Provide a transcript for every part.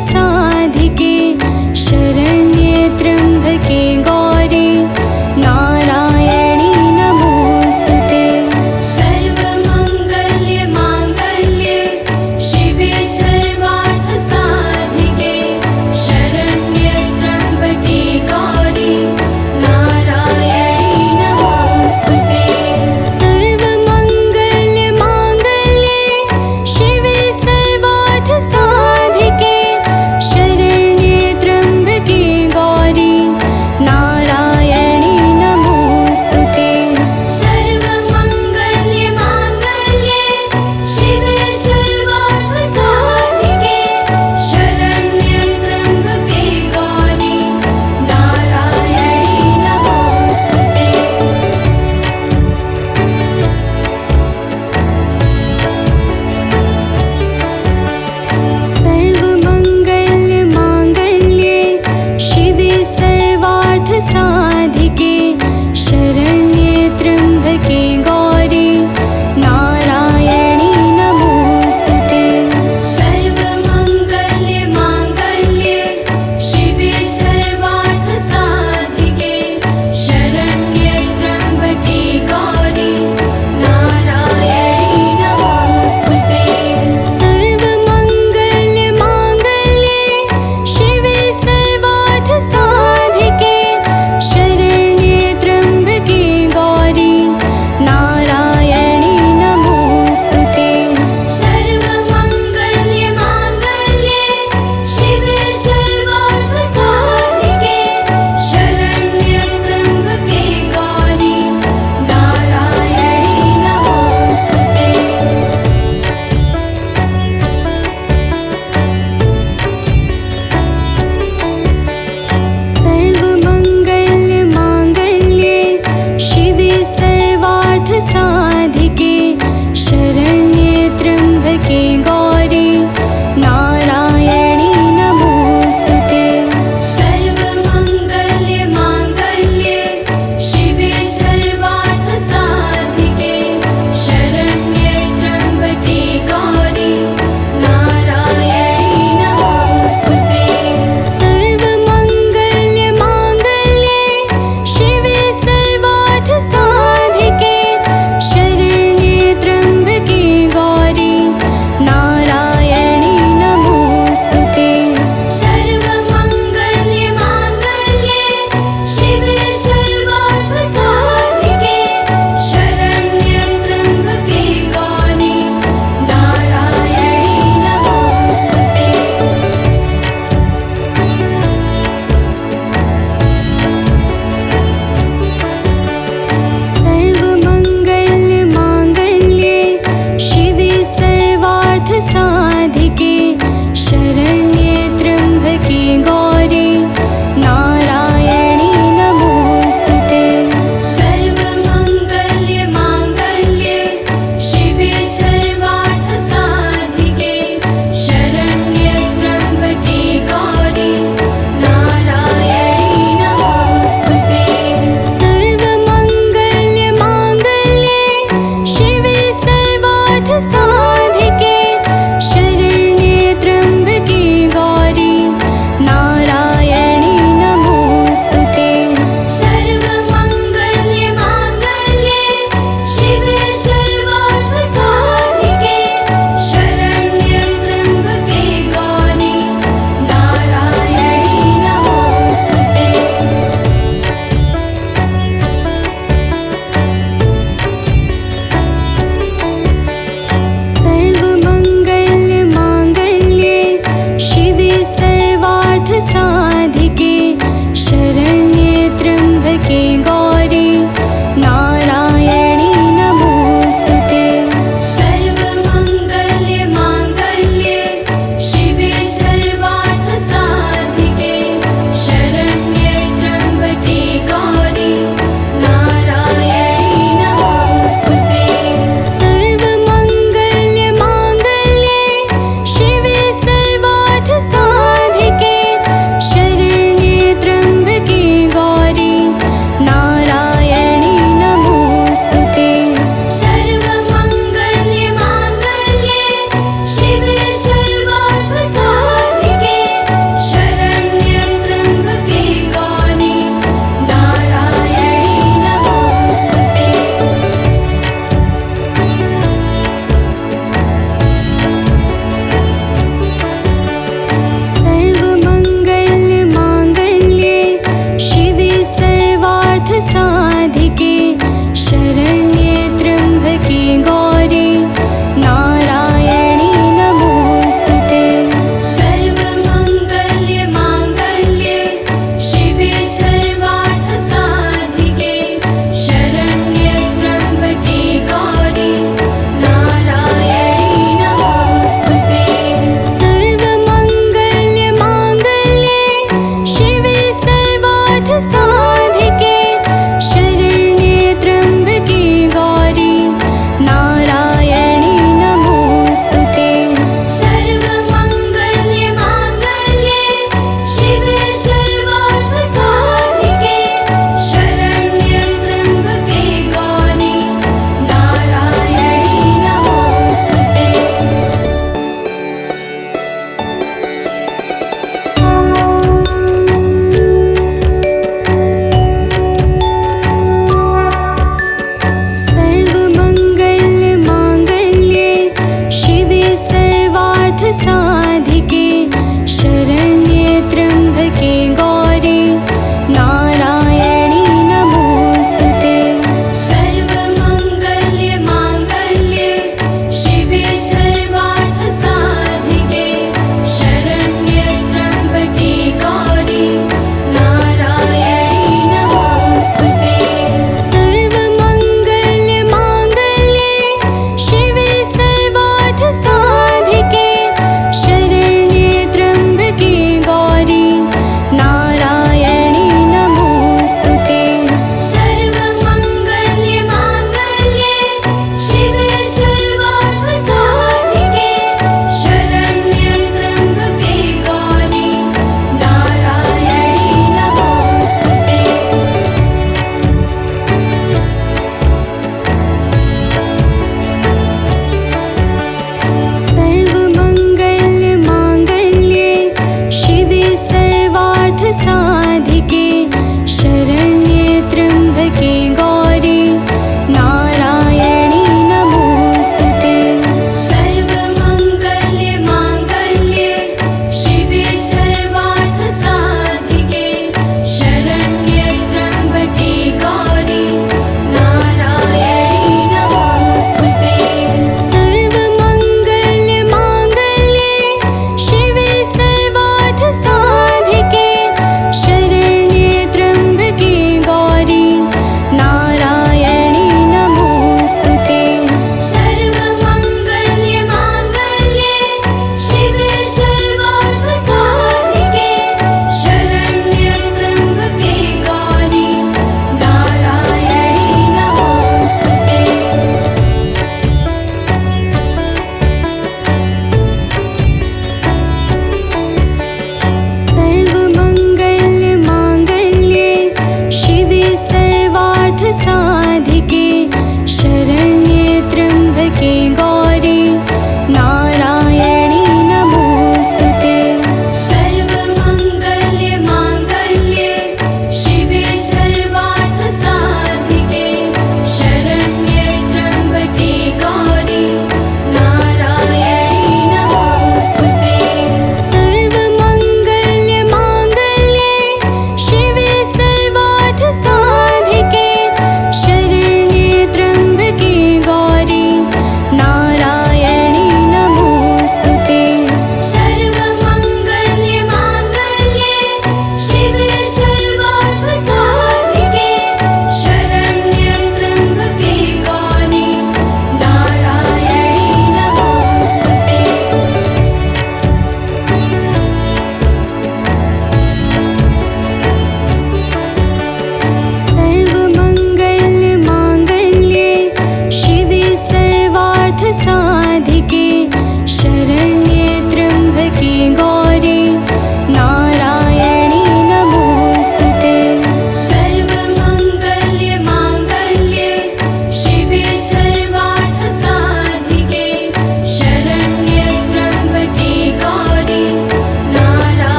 साधिके शरण्ये त्र्यम्बके गौरी नारायणी नमोस्तुते। सर्वमङ्गल्ये माङ्गल्ये शिवे सर्वार्थ साधिके शरण्ये त्र्यम्बके गौरी नारायणी नमोस्तुते। सर्वमङ्गल्ये माङ्गल्ये शिवे सर्वार्थ साधिके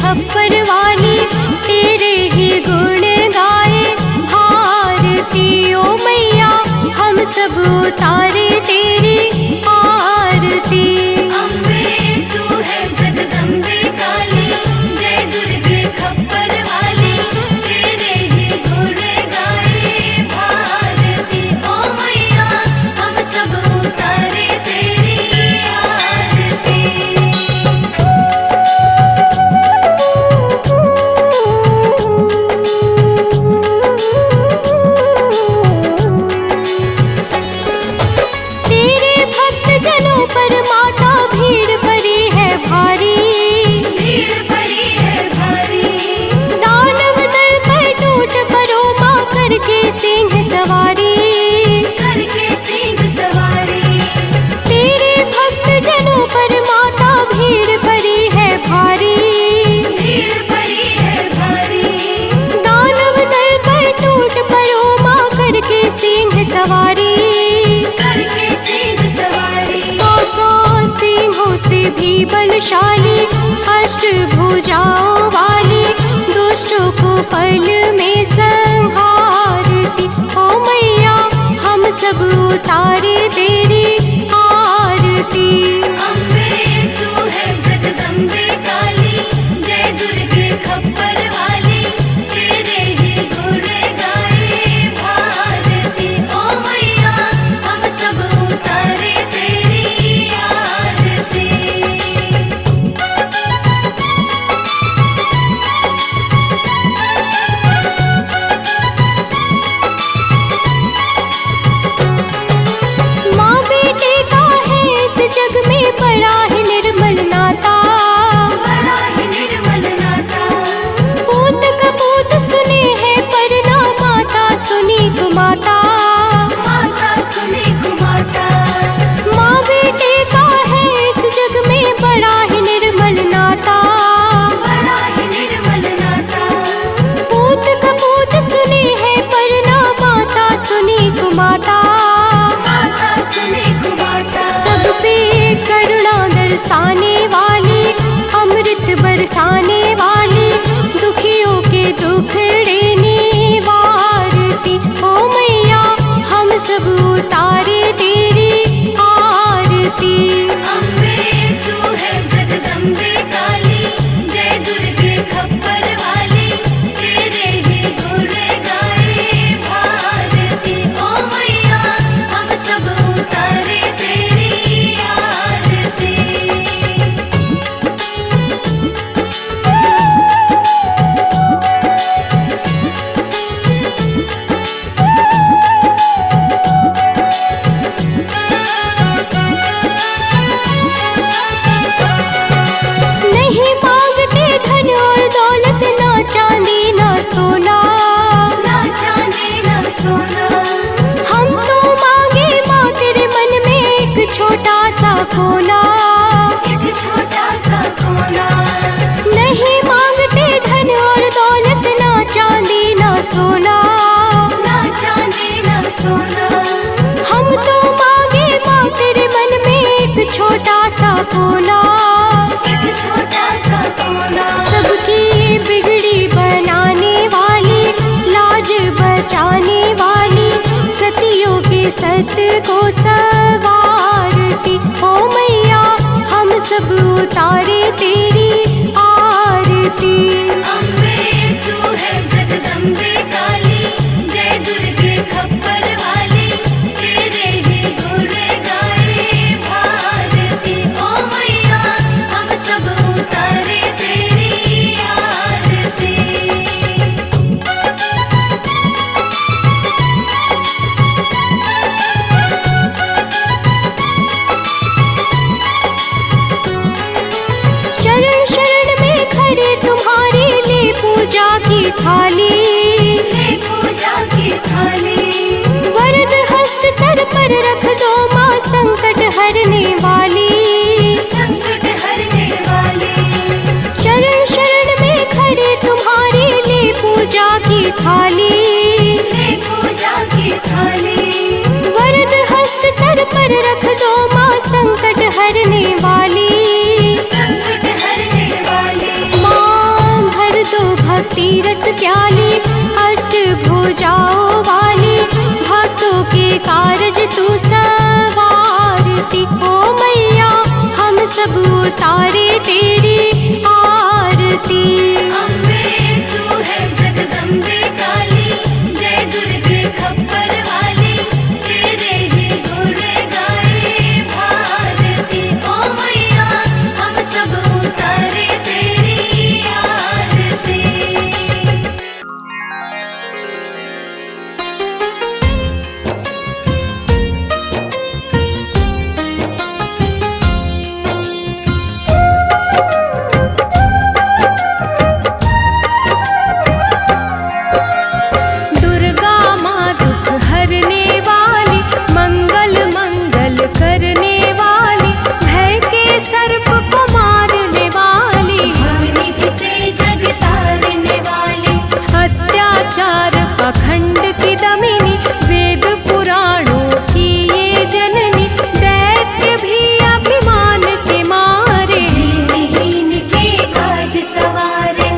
खप्पर वाली तेरे ही गुण गाए भारती। ओ मैया हम सब उतारे तेरी आरती। अम्बे तू है जगदम्बे काली, जय दुर्गे खप्पर वाली तेरे ही गुण गाए भारती। ओ मैया हम सब उतारे तेरी आरती। तेरे भक्त जनों पर माता भीड़ पड़ी है भारी। भीड़ पड़ी है भारी, दानव दल पर टूट पड़ो माँ करके सिंह सवारी। करके सिंह सवारी। तेरे भक्त जनों पर माता भीड़ पड़ी है भारी। भीड़ पड़ी है भारी, दानव दल पर टूट पड़ो माँ करके सिंह सवारी। करके सिंह सवारी। सौ सौ सिंहों से भी बलशाली अष्टभुजाओं वाली दुष्टों को फल में संहारती। ओ मैया हम सब उतारे तेरी आरती। अम्बे तू है जगदम्बे काली, जय दुर्गे खप्पर वाली तेरे ही गुण गाए भारती। ओ मैया हम सब उतारे तेरी आरती। माँ बेटे का है इस जग में बड़ा ही निर्मल नाता। बड़ा ही निर्मल नाता, पूत कपूत सुने हैं पर ना माता सुनी कुमाता। माता सुने कुमाता। माँ बेटे का है इस जग में बड़ा ही निर्मल नाता। बड़ा ही निर्मल नाता, पूत कपूत सुने हैं पर ना माता सुनी कुमाता। माता सुने कुमाता। सब पे करुणा दर्शाने वाली अमृत बरसाने वाली दुखियों के दुखड़े निवारती। ओ मैया हम सब उतारे तेरी आरती। अम्बे तू है जगदम्बे काली, जय दुर्गे खप्पर वाली तेरे ही गुण गाए भारती। ओ मैया हम सब उतारे तेरी आरती। नहीं मांगते धन और दौलत ना चांदी ना सोना। ना चांदी ना सोना, हम तो मांगे माँ तेरे मन में एक छोटा सा कोना। एक छोटा सा कोना। नहीं मांगते धन और दौलत ना चांदी ना सोना। ना चांदी ना सोना, हम तो मांगे माँ तेरे मन में एक छोटा सा कोना। एक छोटा सा कोना। सबकी बिगड़ी बनाने वाली लाज बचाने वाली सतियों के सत को सवारती। ओ मैया हम सब उतारे तेरी आरती। अम्बे तू है जगदम्बे काली, जय दुर्गे खप्पर वाली तेरे ही गुण गाए भारती। ओ मैया हम सब उतारे तेरी आरती। शरण शरण में खड़े तुम्हारी ले पूजा की थाली। ले पूजा की थाली, वरद हस्त सर पर रख दो माँ संकट हरने वाली। संकट हरने वाली। शरण शरण में खड़े तुम्हारी ले पूजा की थाली। ले पूजा की थाली, वरद हस्त सर पर रख दो माँ संकट हरने वाली। संकट हरने वाली। माँ प्याली, अष्ट भुजाओं वाली, भक्तों के कारज तू सवारती। ओ मैया हम सब उतारे तेरी आरती। अम्बे तू है जगदम्बे काली, जय दुर्गे खप्पर वाली, तेरे ही गुण गाए भारती। ओ मैया हम सब उतारे तेरी आरती। दुर्गा माँ दुख हरने वाली, मंगल मंगल करने वाली, भय के सर्प को मारने वाली, भवनिधि से जग तारने वाली, अत्याचार पाखंड की दमिनी, वेद पुराणों की ये जननी, दैत्य भी अभिमान के मारे, दीनहीन के काज सवारे।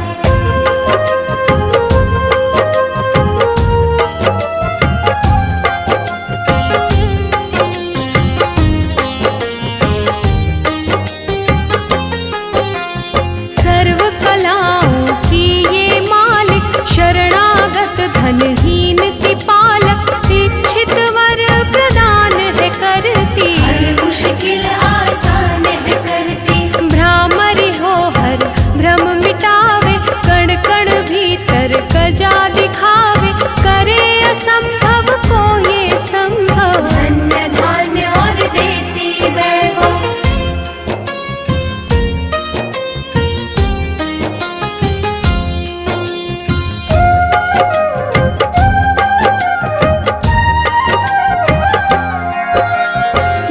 सर्व कलाओं की ये मालिक, शरणागत धनहीन की पालक, इच्छित वर प्रदान है करती, हर मुश्किल आसान है करती। भ्रामरी हो हर भ्रम मिटावे, कण कण भीतर कजा दिखावे, करे असंभव को ये संभव, धन्य धान्य और देती वैभव।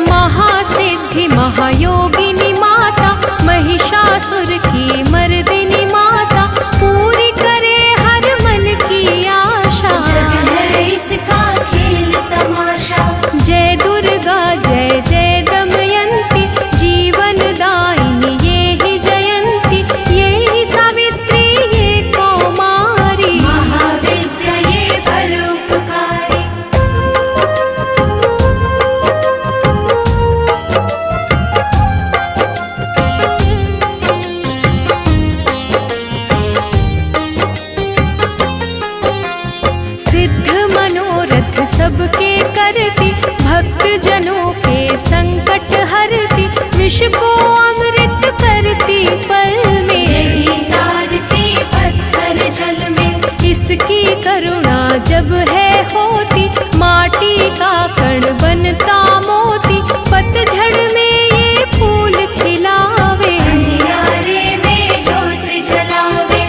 महासिद्धि महायोगिनी माता, महिषासुर की मर्दिनी माता, पूरी करे हर मन की आशा। जग है इसका खेल तमाशा, जय दुर्गा जय जय दमयंती, जीवन दायिनी ये ही जयंती, ये ही सावित्री ये कौमारी, महाविद्या ये परोपकारी। सिद्ध मनोरथ सबके करती, भक्त जनों के संकट हरती, विष को अमृत करती पल में, यही तारती पत्थर जल में। इसकी करुणा जब है होती, माटी का कण बनता मोती, पतझड़ में ये फूल खिलावे, अंधियारे में ज्योत जलावे।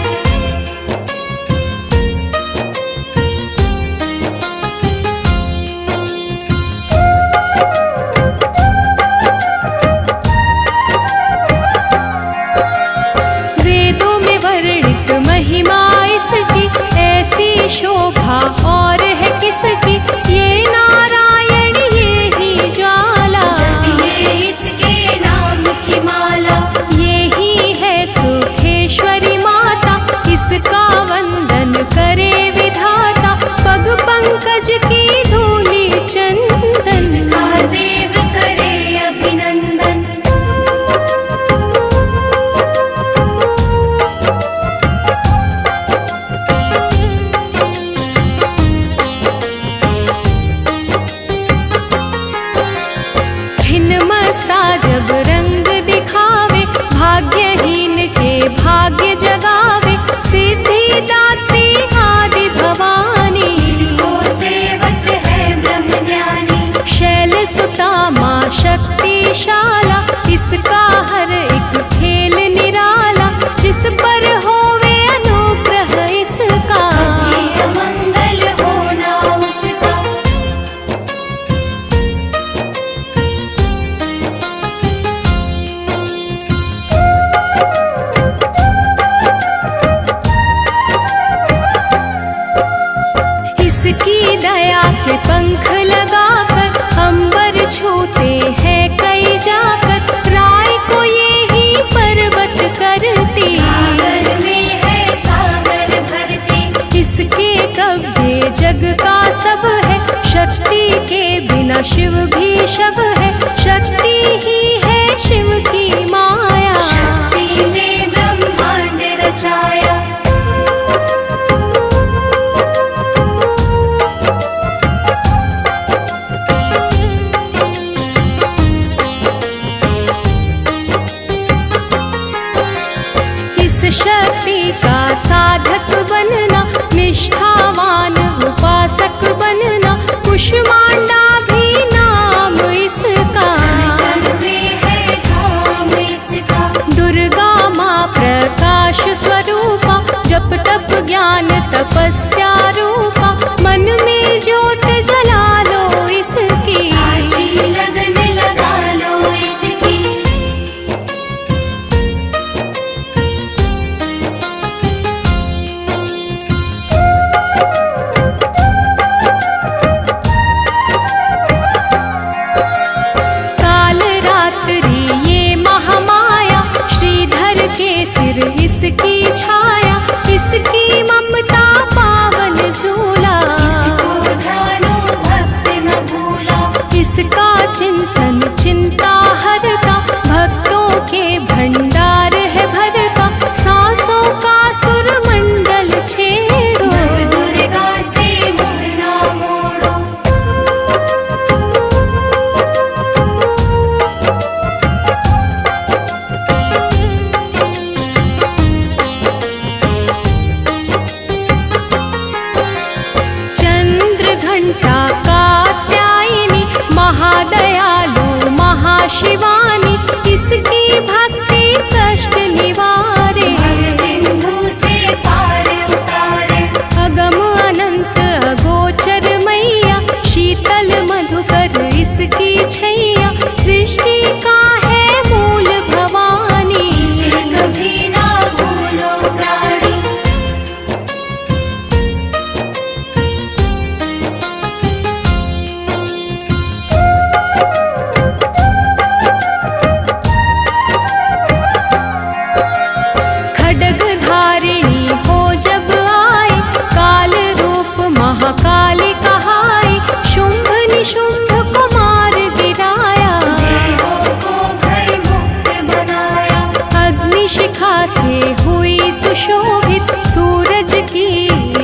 वेदों में वर्णित महिमा इसकी, ऐसी शोभा और है किसकी, ये नारायण ये ही ज्वाला, जपिए इसके नाम की माला। ये ही है सुखेश्वरी माता, इसका वंदन करे विधाता, पग पंकज की धूली चंदन, इसका देव करे अभिनंदन। छिन्नमस्ता जब रंग दिखावे, भाग्यहीन के भाग्य जगावे, सिद्धिदात्री आदि भवानी, इसको सेवक है ब्रह्म ज्ञानी। शैल सुता माँ शक्तिशाला, इसका हर एक खेल निराला, जिस पर होवे अनुग्रह इसका, ये मंगल होना उसका। इसकी दया के पंख लगाकर, अंबर छूते हैं कई जाकर, राय पिता शिव भी शव है, शक्ति ही है शिव की माया। शक्ति ने ब्रह्मांड रचाया। इस शक्ति का साधक बनना, निष्ठावान उपासक बनना, कुष्मांडा भी नाम इसका। तन में है धाम इसका। दुर्गा माँ प्रकाश स्वरूपा, जप तप ज्ञान तपस्या रूपा, मन में ज्योत जला लो इसकी। साची लगन लगा लो इसकी। काल रात्रि ये महामाया, श्रीधर के सिर इसकी छाया, इसकी ममता पावन झूला। इसको ध्यानो भक्त न भूला। इसका चिंतन चिंता हरता, भक्तों के भंडार है भरता, सांसों का सुर मंडल छेड़ो। नव दुर्गा से मुँह ना मोड़ो। चंद्र घंटा कात्यायनी, महादयालु महाशिवानी, इसकी भक्ति कष्ट निवारे। भव सिंधु से पार उतारे। अगम अनंत अगोचर मैया, शीतल मधुकर इसकी छैया, सृष्टि का है मूल भवानी। इसे कभी ना भूलो प्राणी। खड्ग धारिणी हो जब आए, काल रूप महाकाली कहाई, शुंभ निशुंभ को मार गिराया। देवों को भय मुक्त बनाया। अग्निशिखा से हुई सुशोभित, सूरज की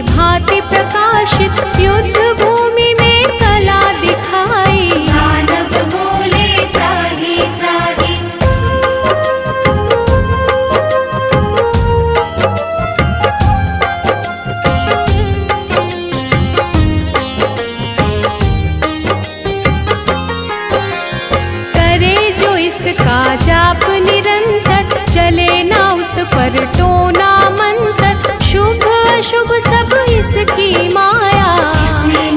भांति प्रकाशित, युद्ध भूमि में कला दिखाई। दानव बोले त्राहि त्राहि। करे जो इसका जाप निरंतर, चले ना उस पर टोना मंतर, शुभ अशुभ सब इसकी माया। इसे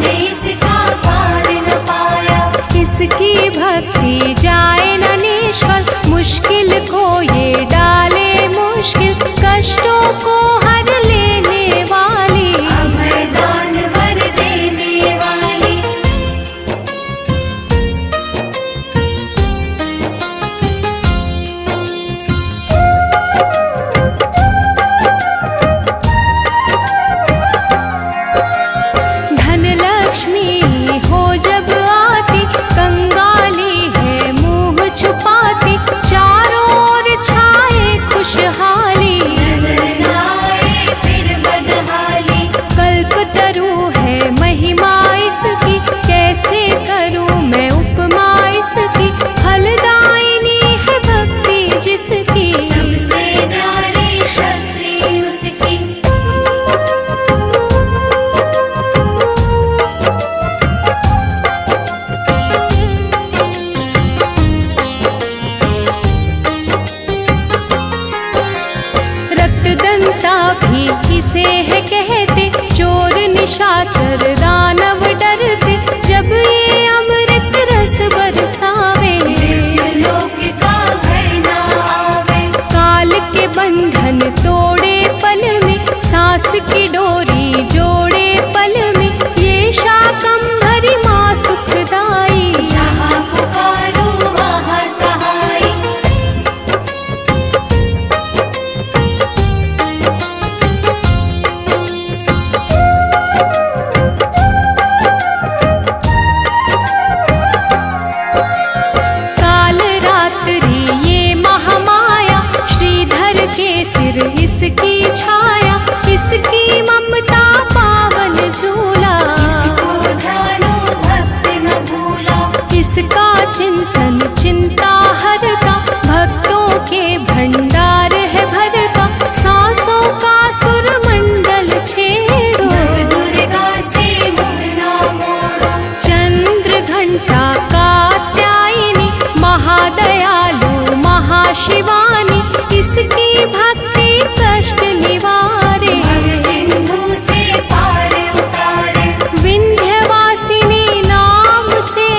धात्री ये महामाया, श्रीधर के सिर इसकी छाया, इसकी ममता पावन झूला। इसको ध्यानो भक्त न भूला, इसका चिंतन चिंता हरता, भक्तों के भंडार है भरता। सांसों का सुर मंडल छेड़ो, नव दुर्गा से मुँह ना मोड़ो। चंद्र घंटा कात्यायनी, महादयालु महाशिवानी, इसकी भक्ति कष्ट निवारे। भव सिंधु से पार उतारे, विंध्यवासिनी नाम से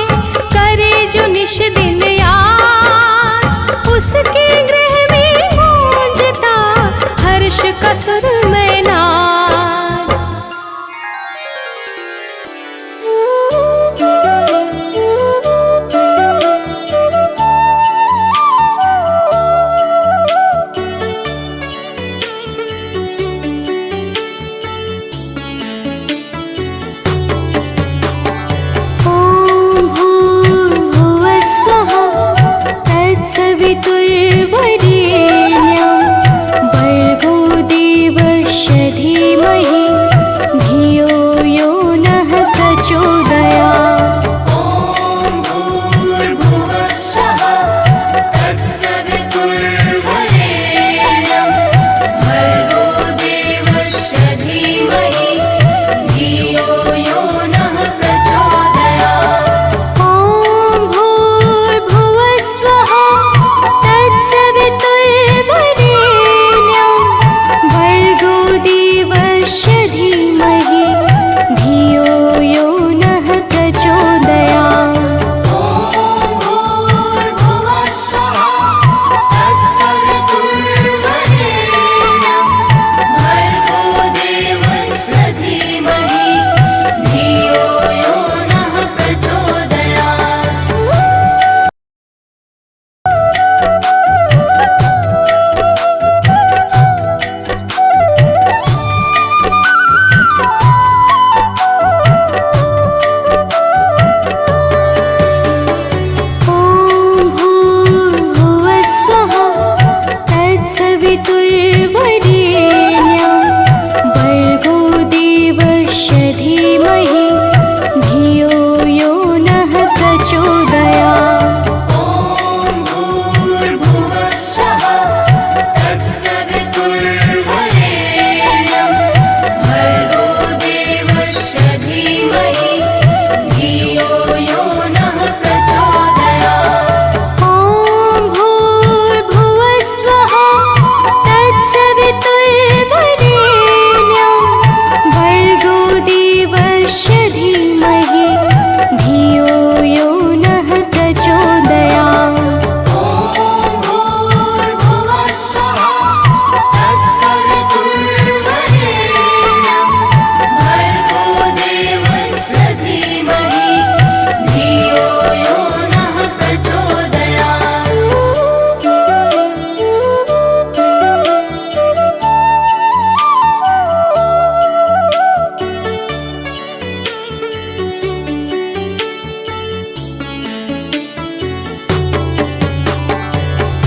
करे जो निश दिन याद, उसके गृह में गूंजता हर्ष का सुर में नाद। ॐ भूर्भुवः स्वः तत्सवितुर्वरेण्यं, भर्गो देवस्य धीमहि धियो यो नः प्रचोदयात्। ॐ भूर्भुवः स्वः तत्सवितुर्वरेण्यं, भर्गो देवस्य धीमहि धियो यो नः प्रचोदयात्। ॐ भूर्भुवः स्वः तत्सवितुर्वरेण्यं, भर्गो देवस्य धीमहि धियो यो नः प्रचोदयात्। ॐ भूर्भुवः स्वः तत्सवितुर्वरेण्यं, भर्गो देवस्य धीमहि धियो यो नः प्रचोदयात्। ॐ भूर्भुवः स्वः तत्सवितुर्वरेण्यं, भर्गो देवस्य धीमहि धियो यो नः प्रचोदयात्। ॐ भूर्भुवः स्वः तत्सवितुर्वरेण्यं, भर्गो देवस्य धीमहि धियो यो नः प्रचोदयात्। ॐ भूर्भुवः स्वः तत्सवितुर्वरेण्यं, भर्गो देवस्य धीमहि धियो यो नः प्रचोदयात्। ॐ भूर्भुवः स्वः तत्सवितुर्वरेण्यं, भर्गो देवस्य धीमहि धियो यो नः प्रचोदयात्।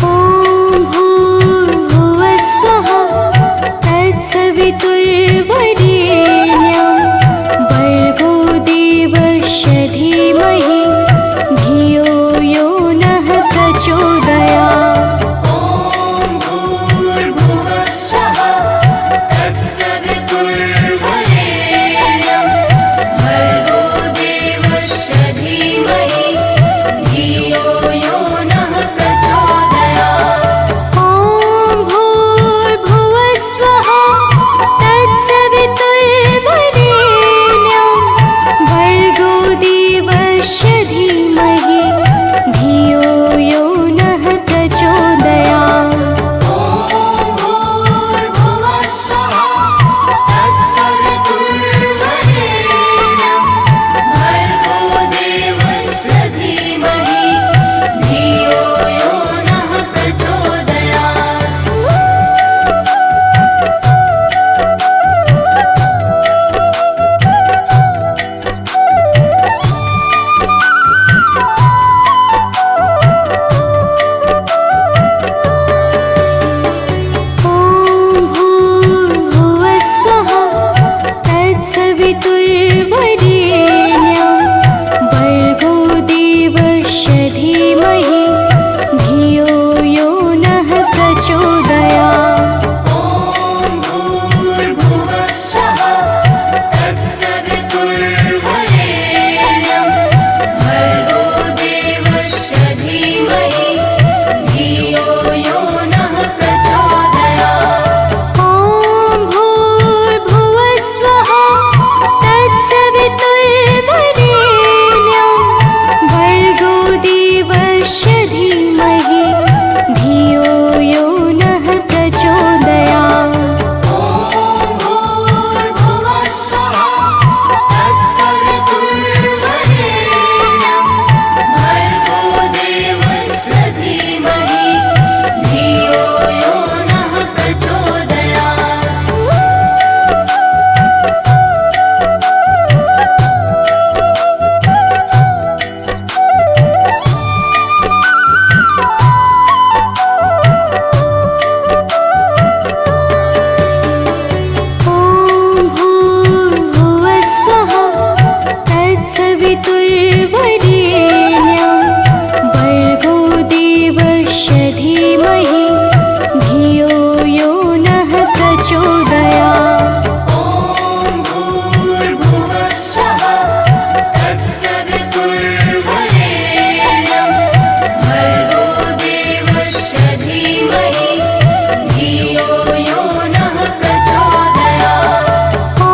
ॐ भूर्भुवः स्वः तत्सवितुर्वरेण्यं, भर्गो देवस्य धीमहि धियो यो नः प्रचोदयात्। ॐ भूर्भुवः स्वः तत्सवितुर्वरेण्यं, भर्गो देवस्य धीमहि धियो यो नः प्रचोदयात्। ॐ भूर्भुवः स्वः तत्सवितुर्वरेण्यं, धीमहि धियो यो नः प्रचोदयात्। ॐ भूर्भुवः स्वः तत्सवितुर्वरेण्यं भर्गो देवस्य धीमहि धियो यो नः प्रचोदयात्। ॐ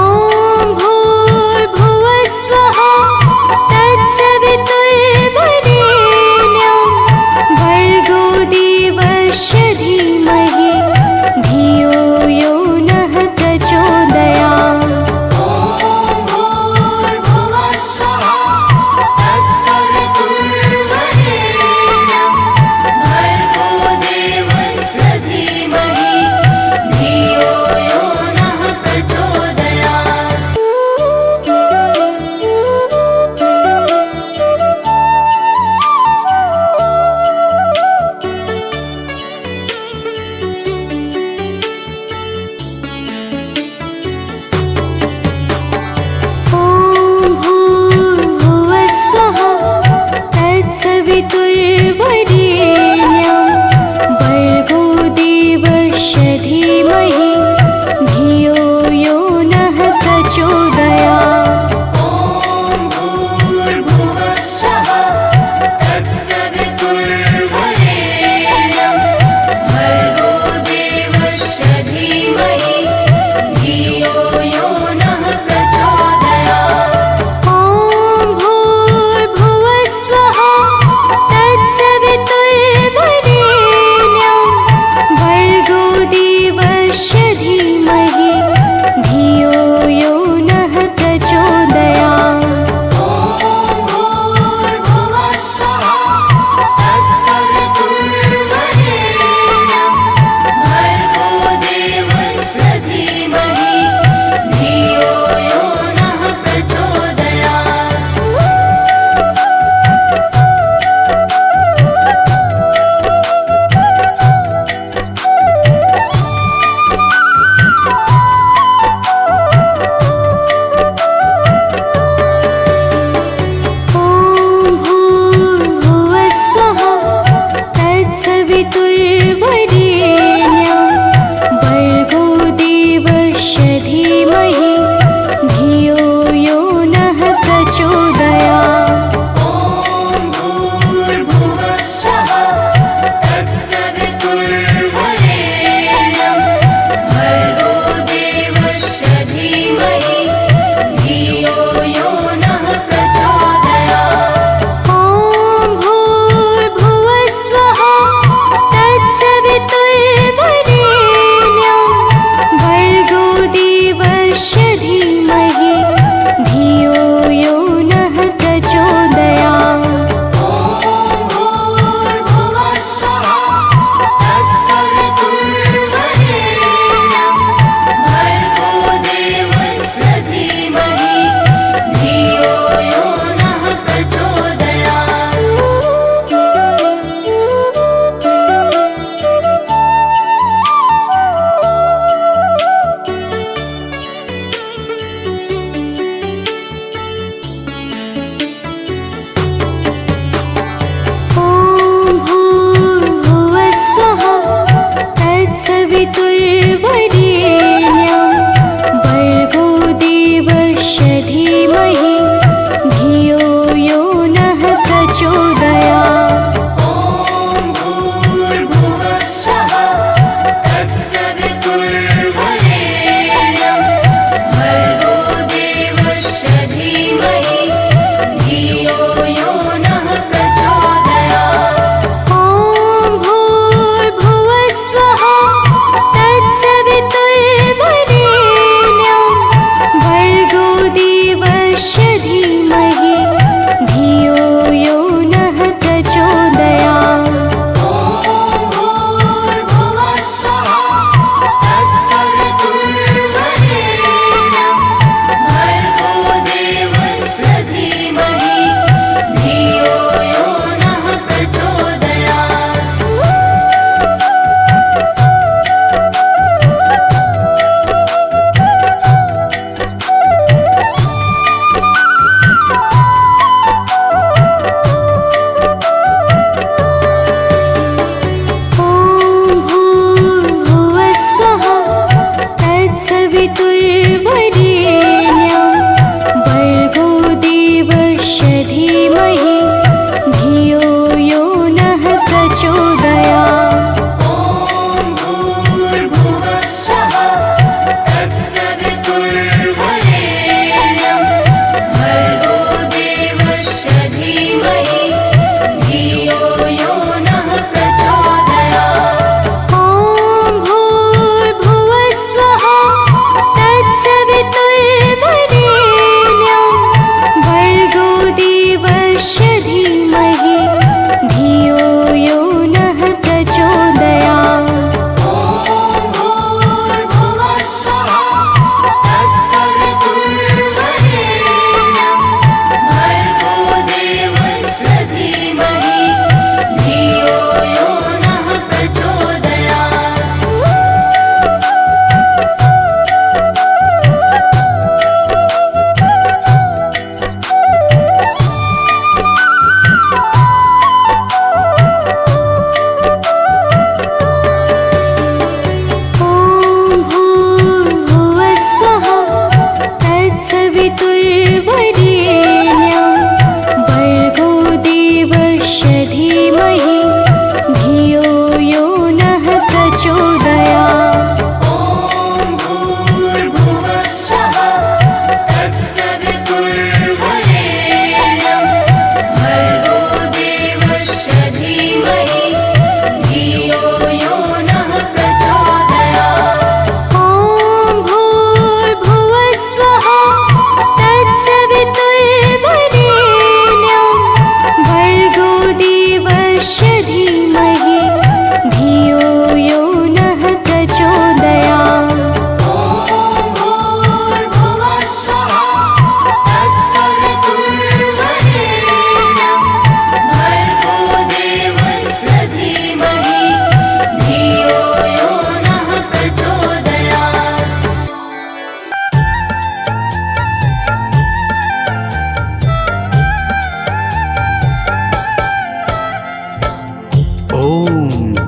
भूर्भुवः स्वः तत्सवितुर्वरेण्यं भर्गो देवस्य धीमहि धियो यो नः प्रचोदयात्। ॐ भूर्भुवः स्वः तत्सवितुर्वरेण्यं भर्गो देवस्य धीमहि धियो यो नः प्रचोदयात्।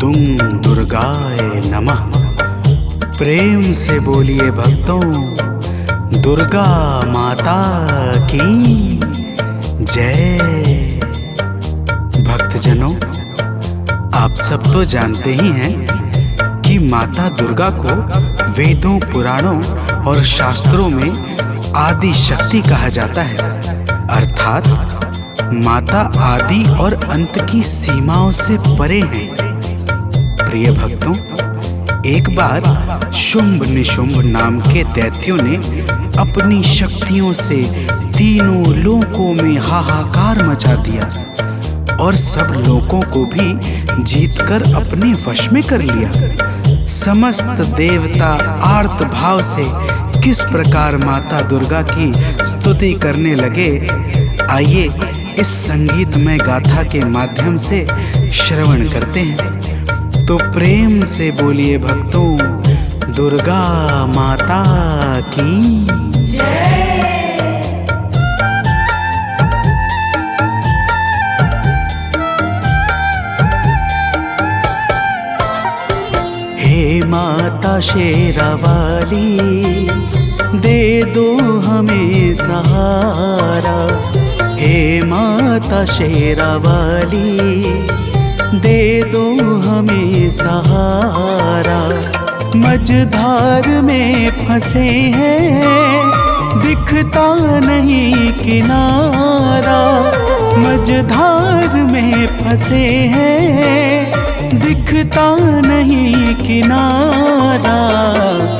हुं दुर्गाय नमः। प्रेम से बोलिए भक्तों, दुर्गा माता की जय। भक्तजनों, आप सब तो जानते ही हैं कि माता दुर्गा को वेदों, पुराणों और शास्त्रों में आदि शक्ति कहा जाता है, अर्थात माता आदि और अंत की सीमाओं से परे हैं। प्रिय भक्तों, एक बार शुंभ निशुंभ नाम के दैत्यों ने अपनी शक्तियों से तीनों लोकों में हाहाकार मचा दिया और सब लोगों को भी जीतकर अपने वश में कर लिया। समस्त देवता आर्त भाव से किस प्रकार माता दुर्गा की स्तुति करने लगे, आइए इस संगीतमय गाथा के माध्यम से श्रवण करते हैं। तो प्रेम से बोलिए भक्तों, दुर्गा माता की जय। हे माता शेरावाली, दे दो हमें सहारा। हे माता शेरावाली, दे दो हमें सहारा। मझधार में फंसे हैं, दिखता नहीं किनारा। मझधार में फंसे हैं, दिखता नहीं किनारा।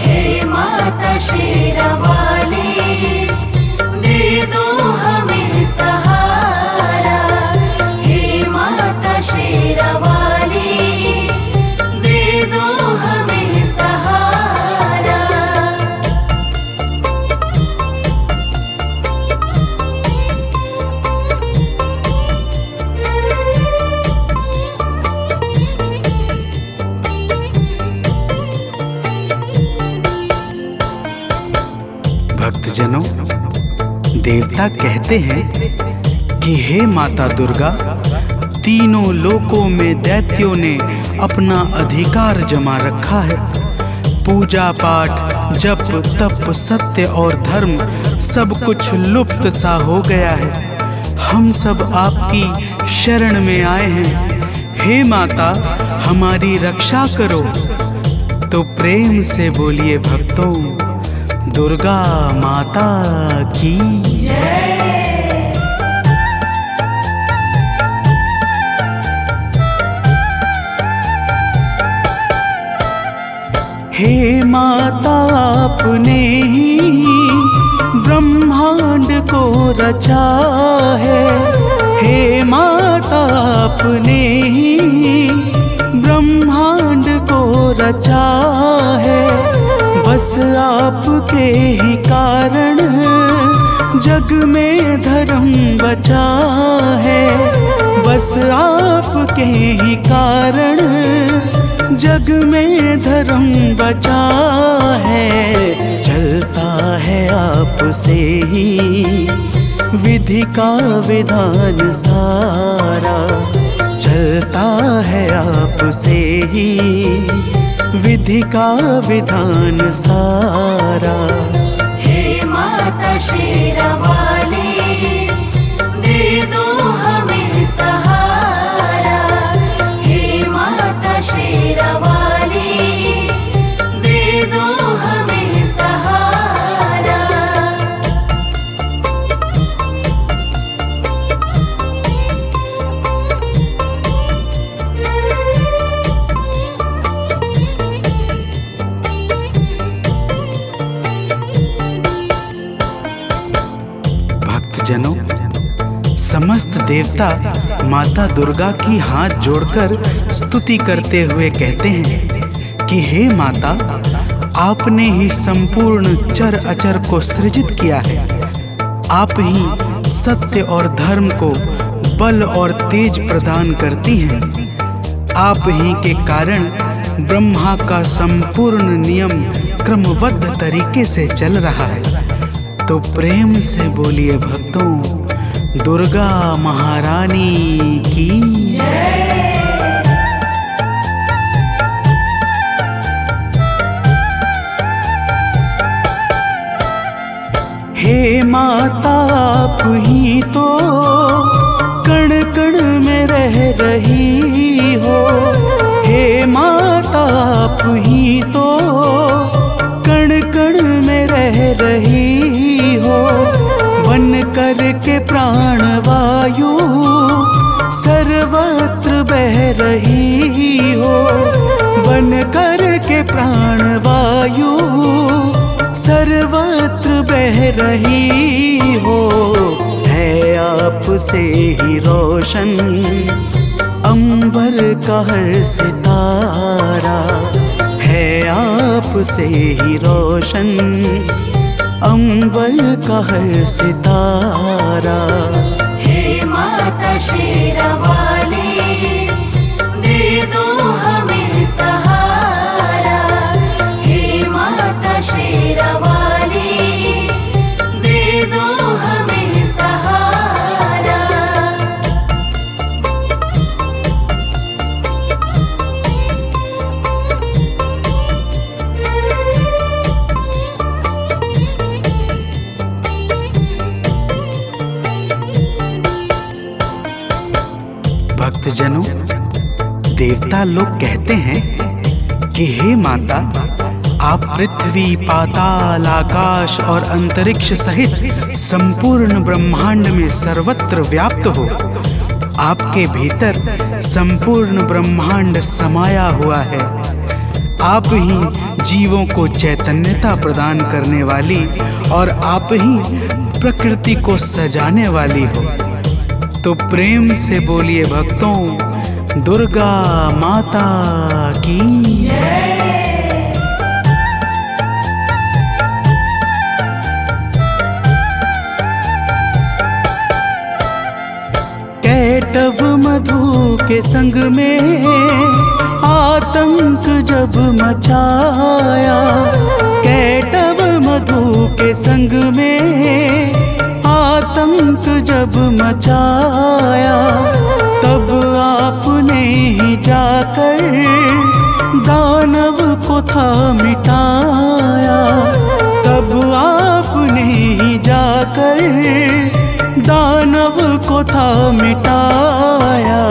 हे माता शेरावाली, दे दो हमें सहारा। हे माता शेरावाली, दे दो हमें सहारा। भक्तजनों, देवता कहते हैं कि हे माता दुर्गा, तीनों लोकों में दैत्यों ने अपना अधिकार जमा रखा है। पूजा पाठ, जप तप, सत्य और धर्म सब कुछ लुप्त सा हो गया है। हम सब आपकी शरण में आए हैं। हे माता, हमारी रक्षा करो। तो प्रेम से बोलिए भक्तों, दुर्गा माता की जय। हे माता, आपने ही ब्रह्मांड को रचा है। हे माता, आपने ही ब्रह्मांड को रचा है। बस आपके ही कारण जग में धर्म बचा है। बस आपके ही कारण जग में धर्म बचा है। चलता है आपसे ही विधि का विधान सारा। चलता है आपसे ही विधि का विधान सारा। हे माता शेरावाली, दे दो हमें सहारा। हे माता शेरावाली, दे दो हमें सहारा। भक्तजनों, समस्त देवता माता दुर्गा की हाथ जोड़कर स्तुति करते हुए कहते हैं कि हे माता, आपने ही संपूर्ण चर अचर को सृजित किया है। आप ही सत्य और धर्म को बल और तेज प्रदान करती हैं। आप ही के कारण ब्रह्मा का संपूर्ण नियम क्रमबद्ध तरीके से चल रहा है। तो प्रेम से बोलिए भक्तों, दुर्गा महारानी की जय। माता आप ही तो कण कण में रह रही हो। हे माता आप ही तो कण कण में रह रही हो। बन कर के प्राण वायु सर्वत्र बह रही हो। बन कर के प्राण वायु सर्वत्र बह रही हो। है आपसे ही रोशन अंबर का हर सितारा। है आपसे ही रोशन अंबर का हर सितारा। हे माता शेरावाली, दे दो हमें सहारा। हे माता शेरावाली, दे दो हमें सहारा। भक्तजनों, देवता लोग कहते हैं कि हे माता, आप पृथ्वी, पाताल, आकाश और अंतरिक्ष सहित संपूर्ण ब्रह्मांड में सर्वत्र व्याप्त हो। आपके भीतर संपूर्ण ब्रह्मांड समाया हुआ है। आप ही जीवों को चैतन्यता प्रदान करने वाली और आप ही प्रकृति को सजाने वाली हो। तो प्रेम से बोलिए भक्तों, दुर्गा माता की जय। कैटव मधु के संग में आतंक जब मचाया। कैटव मधु के संग में आतंक जब मचाया। तब आपने ही जाकर दानव को था मिटाया। तब आपने ही जाकर दानव को था मिटाया।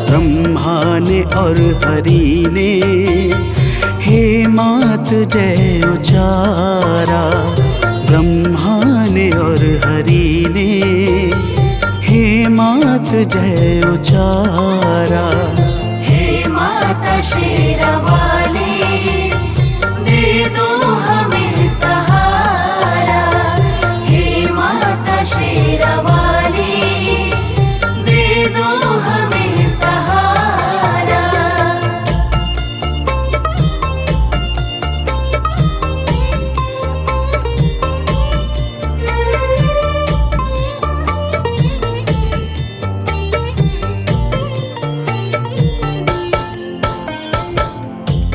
ब्रह्मा ने और हरि ने हे मात जय उचारा। ब्रह्मा ने और हरि ने हे मात जय उचारा। हे माता शेरावाली, दे दो हमें सहारा। हे माता शेरावाली, दे दो हमें सहारा।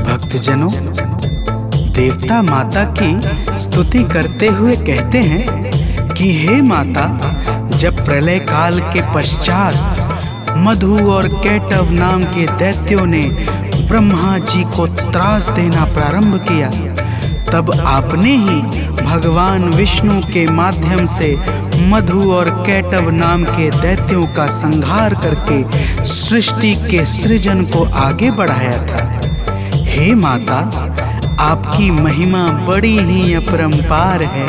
भक्तजनों, देवता माता की स्तुति करते हुए कहते हैं कि हे माता, जब प्रलय काल के पश्चात मधु और कैटव नाम के दैत्यों ने ब्रह्मा जी को त्रास देना प्रारंभ किया, तब आपने ही भगवान विष्णु के माध्यम से मधु और कैटव नाम के दैत्यों का संहार करके सृष्टि के सृजन को आगे बढ़ाया था। हे माता, आपकी महिमा बड़ी ही अपरंपार है।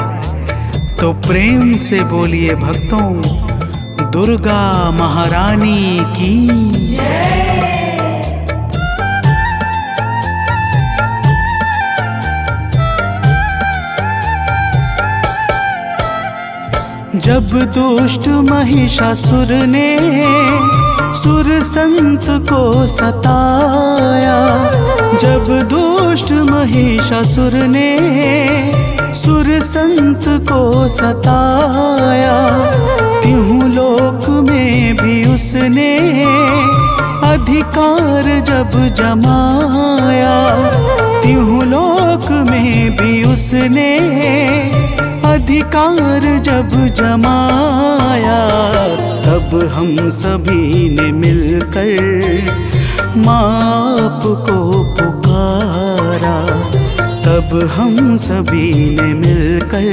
तो प्रेम से बोलिए भक्तों, दुर्गा महारानी की जय। जब दुष्ट महिषासुर ने सुर संत को सताया। जब दुष्ट महिषासुर ने सुर संत को सताया। तिहु लोक में भी उसने अधिकार जब जमाया। तिहु लोक में भी उसने अधिकार जब जमाया। तब हम सभी ने मिलकर माँ को पुकारा। तब हम सभी ने मिलकर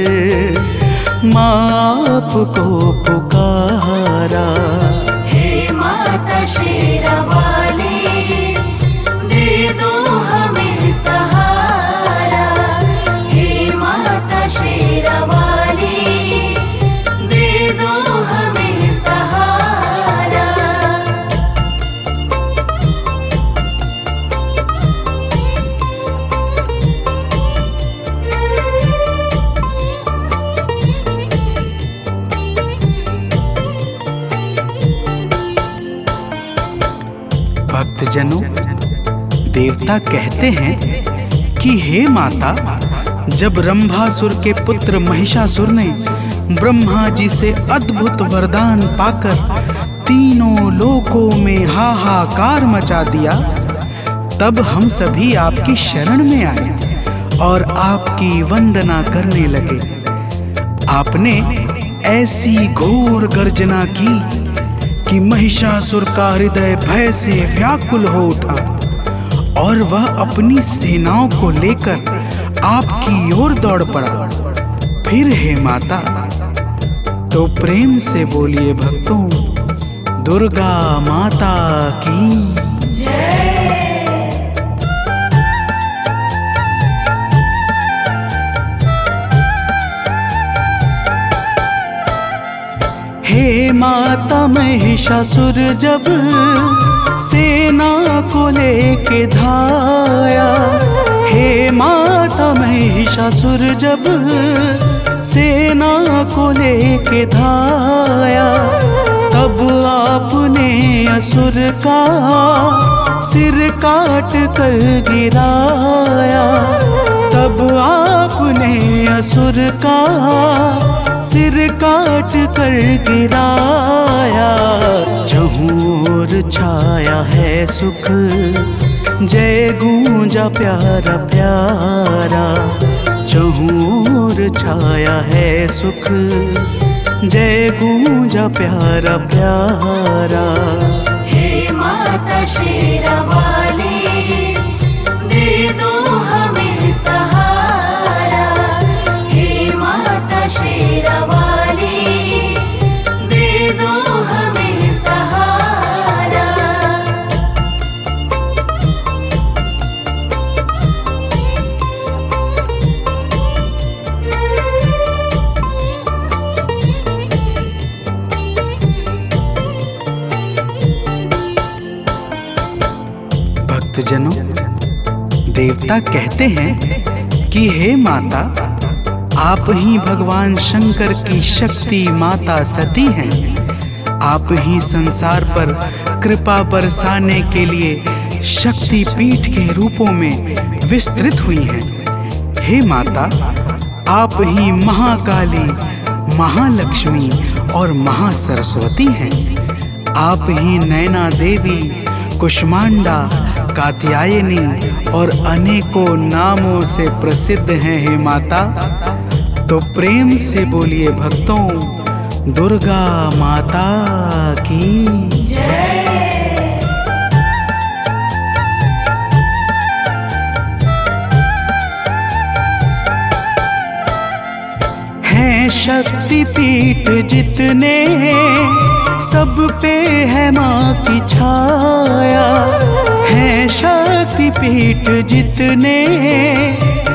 माँ आपको पुकारा। हे माता शेरावाली, दे दो हमें सहारा। हे माता शेरावाली, दे दो हमें सहारा। भक्तजनों, देवता कहते हैं कि हे माता, जब रंभासुर के पुत्र महिषासुर ने ब्रह्मा जी से अद्भुत वरदान पाकर तीनों लोकों में हाहाकार मचा दिया, तब हम सभी आपकी शरण में आए और आपकी वंदना करने लगे। आपने ऐसी घोर गर्जना की कि महिषासुर का हृदय भय से व्याकुल हो उठा और वह अपनी सेनाओं को लेकर आपकी ओर दौड़ पड़ा। फिर हे माता, तो प्रेम से बोलिए भक्तों, दुर्गा माता की हे माता, महिषासुर जब सेना को लेके धाया। हे माता, महिषासुर जब सेना को लेके धाया, तब आपने असुर का सिर काट कर गिराया। तब आपने असुर का सिर काट कर गिराया। चहुर छाया है सुख, जय गूंजा प्यारा प्यारा। चहुर छाया है सुख, जय गूंजा प्यारा प्यारा। हे माता शेरावाली, दे दो हमें सहारा। हे माता शेरावाली, दे दो हमें सहारा। भक्तजनों, देवता कहते हैं कि हे माता, आप ही भगवान शंकर की शक्ति माता सती हैं। आप ही संसार पर कृपा बरसाने के लिए शक्ति पीठ के रूपों में विस्तृत हुई हैं। हे माता, आप ही महाकाली, महालक्ष्मी और महासरस्वती हैं। आप ही नैना देवी, कुष्मांडा, कात्यायनी और अनेकों नामों से प्रसिद्ध हैं। हे माता, तो प्रेम से बोलिए भक्तों, दुर्गा माता की है। शक्ति पीठ जितने सब पे है माँ की छाया। है शक्ति पीठ जितने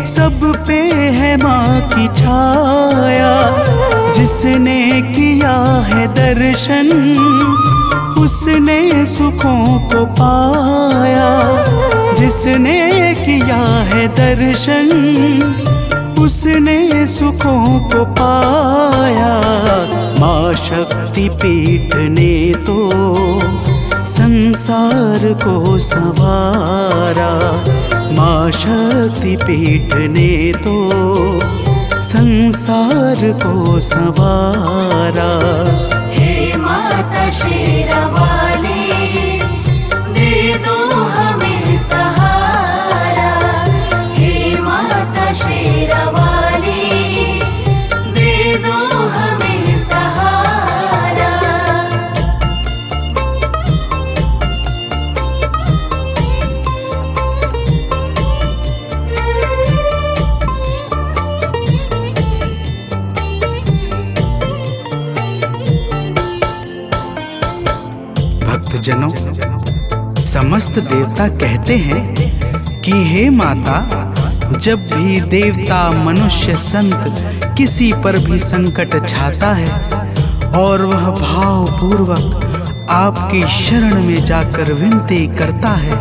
सब पे है माँ की छाया। जिसने किया है दर्शन, उसने सुखों को पाया। जिसने किया है दर्शन, उसने सुखों को पाया। माँ शक्ति पीठ ने तो संसार को संवारा। माँ शक्ति पीठ ने तो संसार को संवारा। हे माता शेरावाली, दे दो हमें सहारा। हे माता शेरावाली, दे दो हमें सहारा। समस्त देवता कहते हैं कि हे माता, जब भी देवता मनुष्य संत किसी पर भी संकट छाता है और वह भावपूर्वक आपकी शरण में जाकर विनती करता है,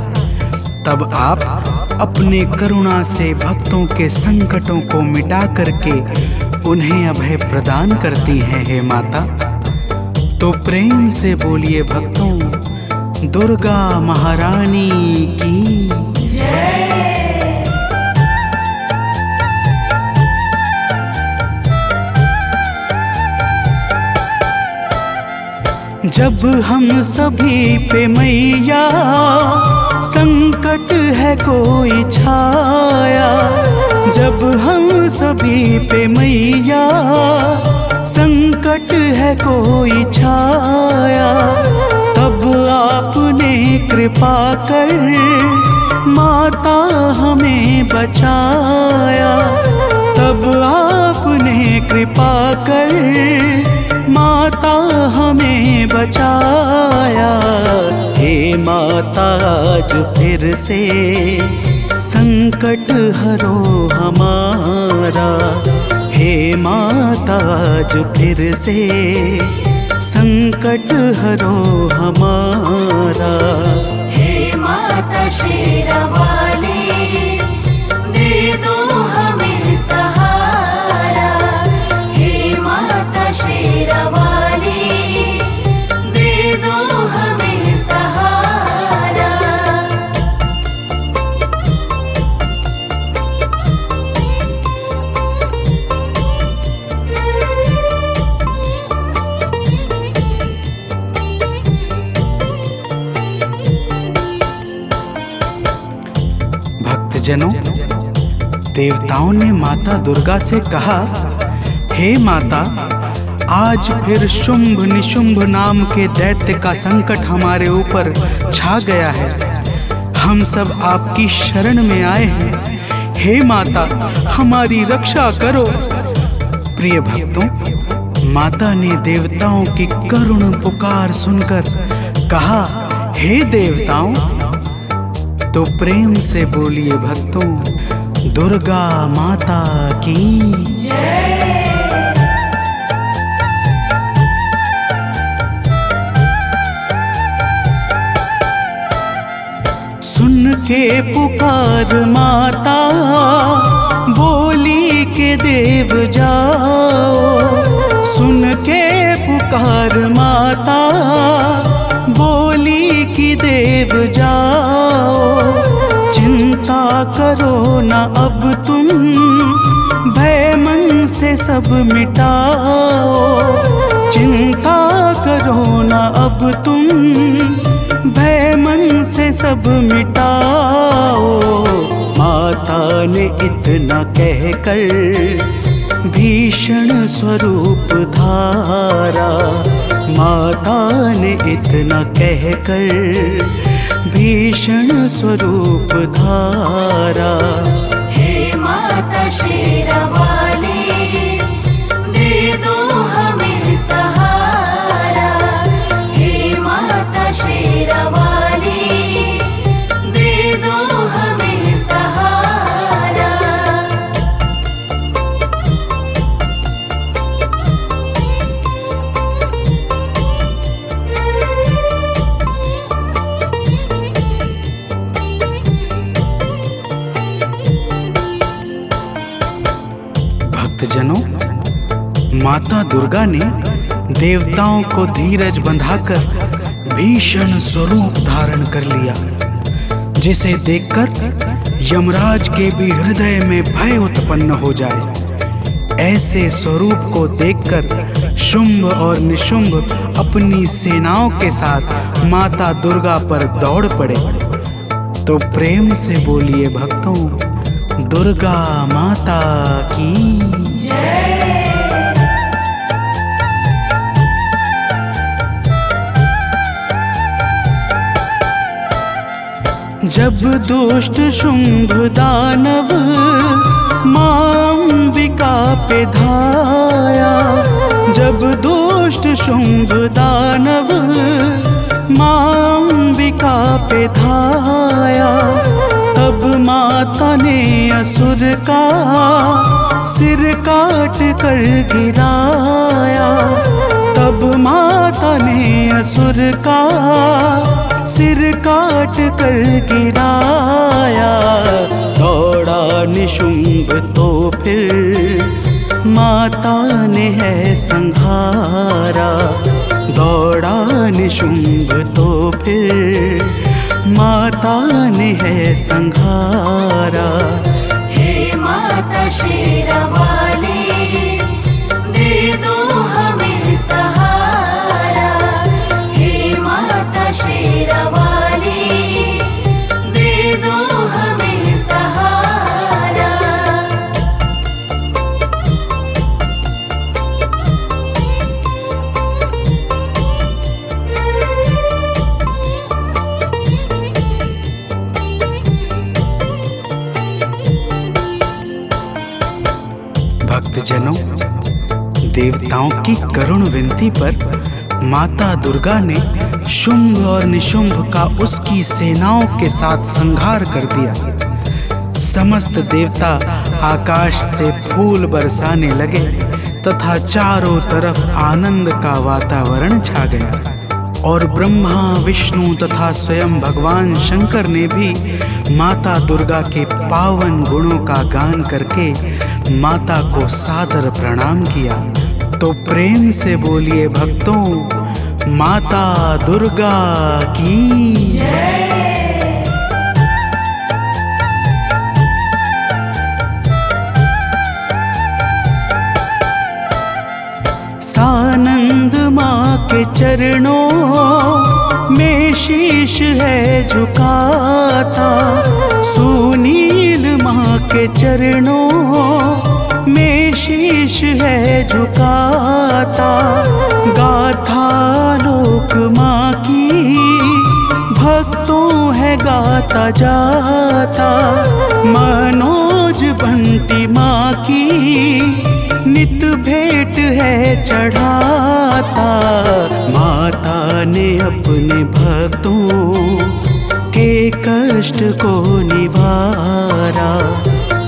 तब आप अपने करुणा से भक्तों के संकटों को मिटा करके उन्हें अभय प्रदान करती हैं हे माता। तो प्रेम से बोलिए भक्तों, दुर्गा महारानी की जय। जब हम सभी पे मैया संकट है कोई छाया, जब हम सभी पे मैया संकट है कोई छाया, तब आपने कृपा कर माता हमें बचाया, तब आपने कृपा कर माता हमें बचाया। हे माता आज फिर से संकट हरो हमारा, हे माता आज फिर से संकट हरो हमारा। हे माता शेरावाली, दे दो हमें सहारा। हे माता शेरावाली, दे दो हमें सहारा। भक्तजनों, देवताओं ने माता दुर्गा से कहा, हे माता, आज फिर शुंभ निशुंभ नाम के दैत्य का संकट हमारे ऊपर छा गया है। हम सब आपकी शरण में आए हैं। हे माता, हमारी रक्षा करो। प्रिय भक्तों, माता ने देवताओं की करुण पुकार सुनकर कहा, हे देवताओं, तो प्रेम से बोलिए भक्तों, दुर्गा माता की जय। सुन के पुकार माता बोली के देव जाओ, सुन के पुकार माता बोली की देव जाओ। चिंता करो ना अब तुम, भय मन से सब मिटाओ। चिंता करो ना अब तुम, भय मन से सब मिटाओ। माता ने इतना कहकर भीषण स्वरूप धारा, माता ने इतना कहकर भीषण स्वरूप धारा। हे माता शेरावाली, दे दो हमें सहारा। हे माता शेरावाली, दे दो हमें सहारा। भक्तजनों, माता दुर्गा ने देवताओं को धीरज बंधाकर भीषण स्वरूप धारण कर लिया, जिसे देखकर यमराज के भी हृदय में भय उत्पन्न हो जाए। ऐसे स्वरूप को देखकर शुंभ और निशुंभ अपनी सेनाओं के साथ माता दुर्गा पर दौड़ पड़े। तो प्रेम से बोलिए भक्तों, दुर्गा माता की जय। जब दुष्ट शुंभ दानव मां अंबिका पे धाया, जब दुष्ट शुंभ दानव मां अंबिका पे धाया, तब माता ने असुर का सिर काट कर गिराया। तब माता ने असुर का सिर काट कर गिराया। दौड़ा निशुंभ तो फिर माता ने है संहारा। दौड़ा निशुंभ तो फिर माता ने है संहारा। हे माता शेरावाली, दे दो हमें सहारा। हे माता शेरावाली, दे दो हमें सहारा। भक्तजनों, देवताओं की करुण विनती पर माता दुर्गा ने शुंभ और निशुंभ का उसकी सेनाओं के साथ संहार कर दिया। समस्त देवता आकाश से फूल बरसाने लगे तथा चारों तरफ आनंद का वातावरण छा गया। और ब्रह्मा, विष्णु तथा स्वयं भगवान शंकर ने भी माता दुर्गा के पावन गुणों का गान करके माता को सादर प्रणाम किया। तो प्रेम से बोलिए भक्तों, माता दुर्गा की जय। सानंद माँ के चरणों में शीश है झुकाता। सुनील माँ के चरणों में शीश है झुकाता। गाथा लोक माँ की भक्तों है गाता जाता। मनोज बंटी माँ की नित भेंट है चढ़ाता। माता ने अपने भक्तों के कष्ट को निवारा।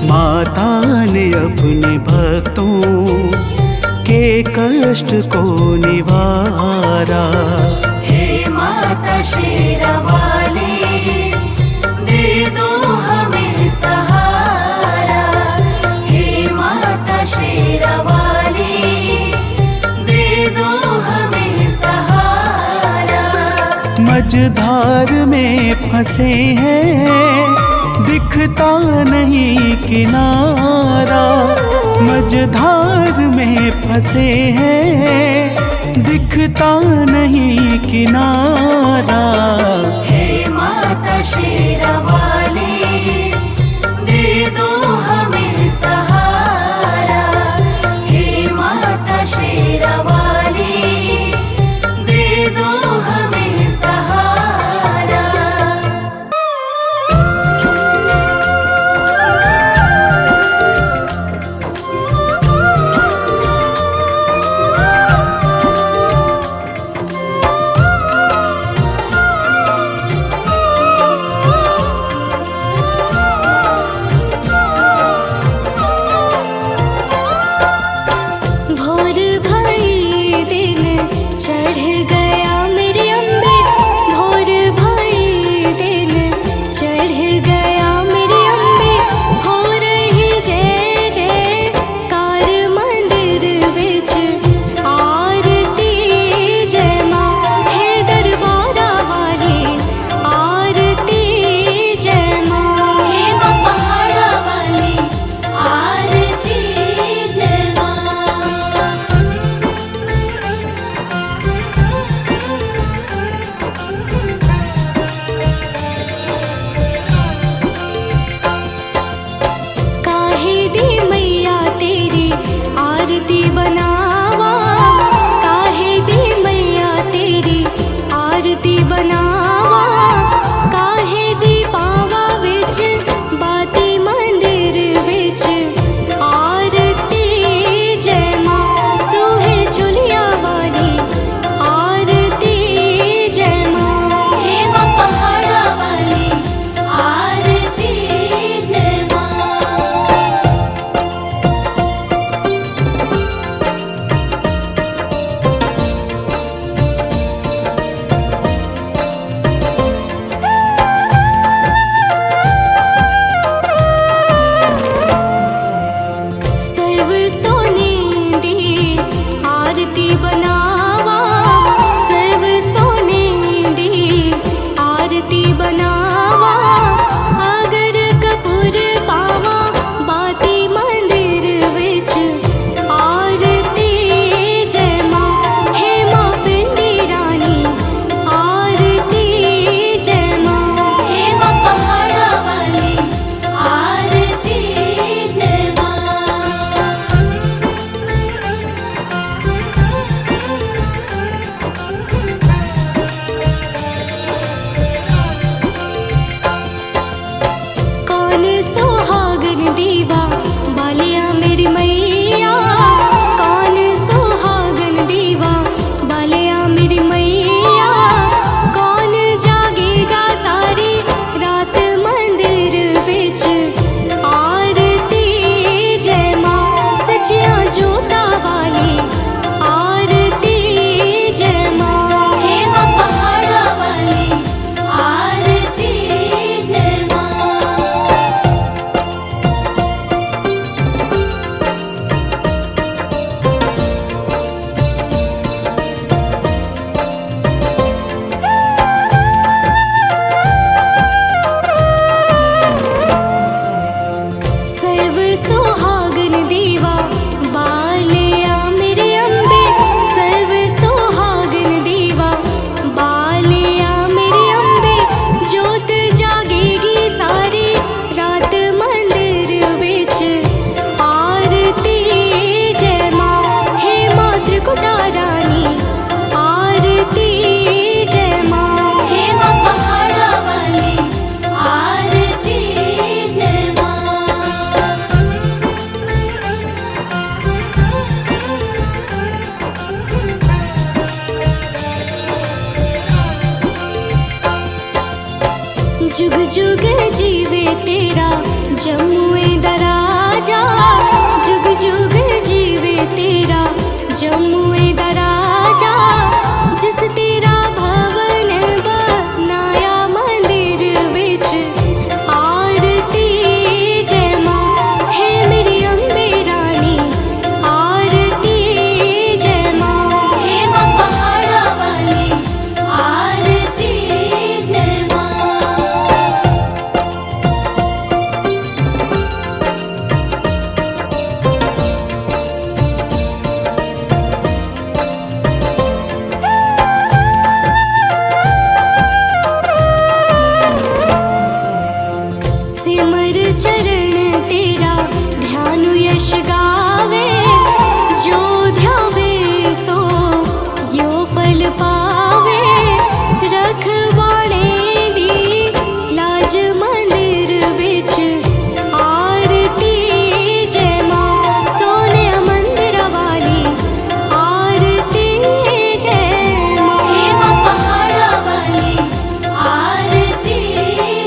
माता ने अपने भक्तों के कष्ट को निवारा। हे माता शेरावाली, दे दो हमें सहारा। हे माता शेरावाली, दे दो हमें सहारा। मझधार में फंसे हैं, दिखता नहीं किनारा। मझधार में फंसे हैं, दिखता नहीं किनारा। हे माता शेरावाली, दे दो हमें सहारा। हे माता शेरावाली, दे दो हमें सहारा। चरण तेरा ध्यान यश गावे। जो ध्यावे सो यो फल पावे। रखवाड़े दी लाज मंदिर विच आरती जय मां। सोने मंदिर वाली आरती जय मां। हे मां पहाड़ा वाली आरती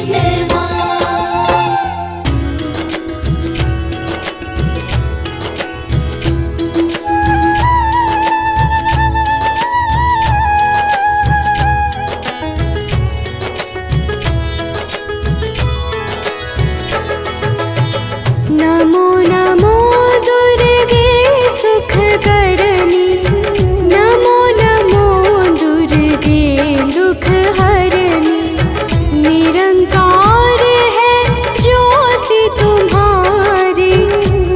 जय मां। नमो नमो दुर्गे सुख करनी। नमो नमो दुर्गे दुख हरनी। निरंकार है ज्योति तुम्हारी।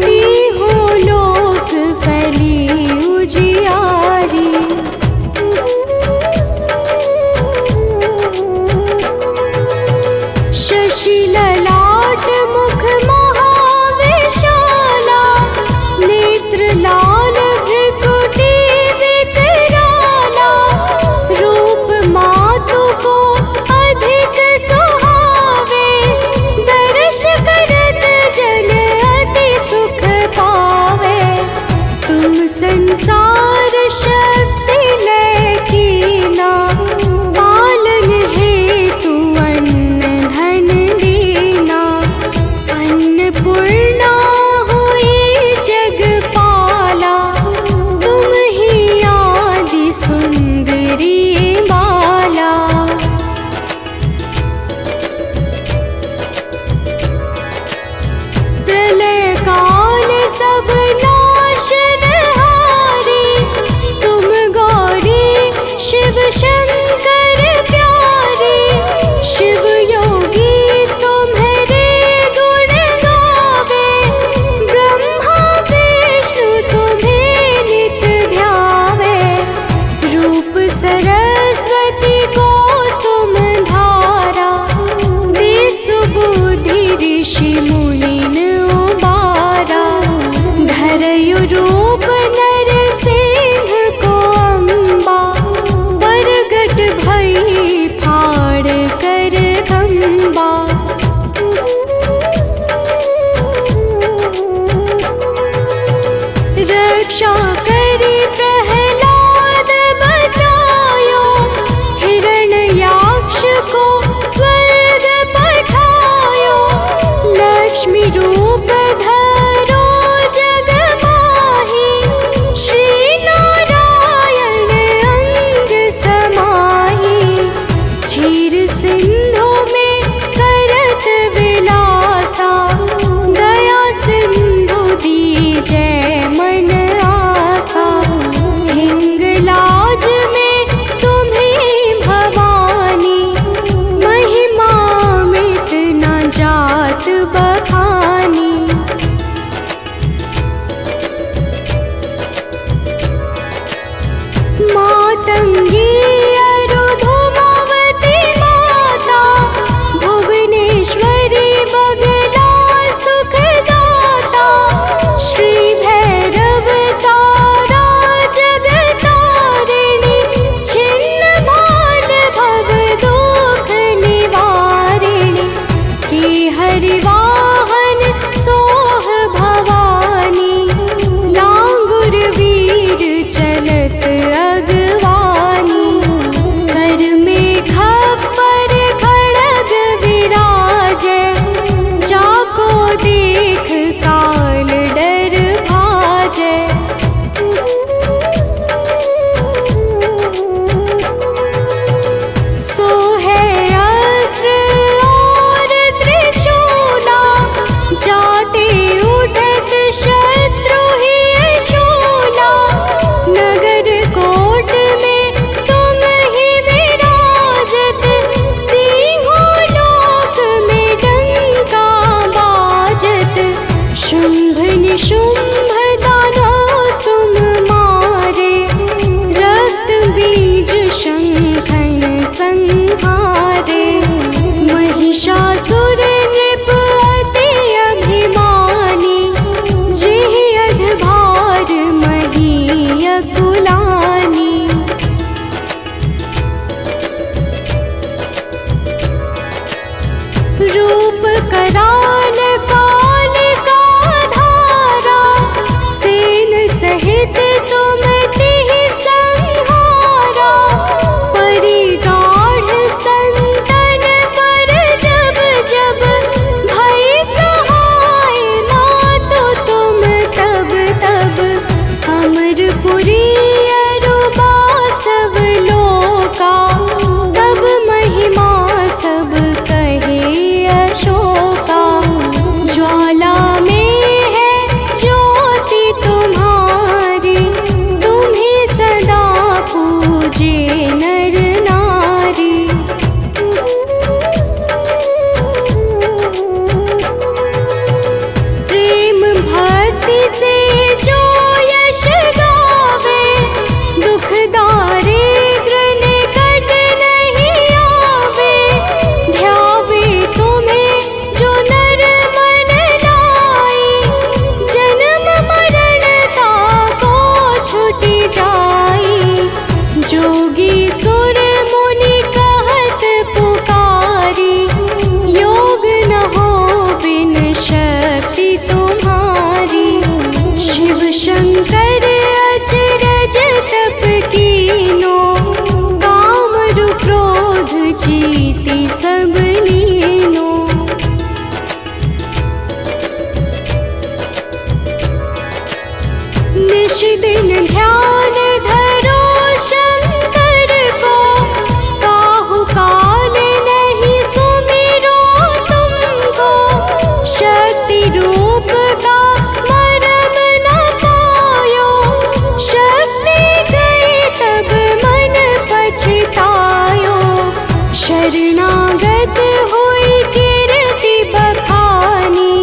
तीहों लोक फैली उजियारी। शशि ललाट मुख महाविशाला। नेत्र लाल भृकुटी विकराला। रूप मातु को अधिक सुहावे। दर्श करत जन अति सुख पावे। तुम संसार शक्ति लय कीना। पालन हेतु अन्न धन दीना। अन्नपूर्णा हुई जगपाला। तुम ही आदि सुंदरी बाला। प्रलय काल सब नाशनहारी। तुम गौरी शिव शंकर प्यारी। शिव योगी तुम्हारे गुण गावे। ब्रह्मा विष्णु तुम्हें नित ध्यावे। रूप सरस्वती को तुम धारा। सुबुद्धि ऋषि मुनिन उबारा। धरयु रूप नर सिंह को अम्बा। प्रगट भई फाड़ कर खंबा। रक्षा करी प्रहलाद बचायो। हिरण्याक्ष को स्वर्ग पठायो। लक्ष्मी रूप धरो जग माही। श्री नारायण अंग समाही। क्षीर सिंधु में करत विलासा। दया सिंधु दीजै मन आसा। हिंगलाज में तुम्हीं भवानी। महिमा मित न जात बखानी। मातंगी अरुधुमावती माता। भुवनेश्वरी बगला सुखदाता। श्री भैरव तारा जगतारिणी। छिन्न भाल भव दुख निवारिणी। की हरिवाहन सोह भवानी। लांगुर वीर चलत अगवानी। कर में खप्पर खड़ग विराजै। जाको देख काल डर भाजै। सोहे अस्त्र और त्रिशूला। जाते उठत शत्रु ही शूला। नगर कोट में तुम ही विराजत। तीहों लोक में डंका बाजत। शुंभ निशुंभ दानव तुम मारे। रक्त बीज शंखन संहारे। महिषासुर नृप अति ज्वाला में है ज्योति तुम्हारी, तुम्हें सदा पूजे नर नारी। प्रेम भक्ति से जो यश गावे, दुख दारिद्र निकट नहीं आवे। ध्यावे तुम्हें जो नर मन लाई, जन्म मरण ताको छुटी जाई। जोगी सुर मुनि कहत पुकारी, योग न हो बिन शक्ति तुम्हारी। शिव शंकर अचरज तप कीनो, काम रूप क्रोध जीति सब लीनो। निश दिन ध्यान धरो शंकर को, काहू काल नहीं सुमिरो तुमको। शक्ति रूप का मरम न पायो, शक्ति गई तब मन पछतायो। शरणागत हुई कीर्ति बखानी,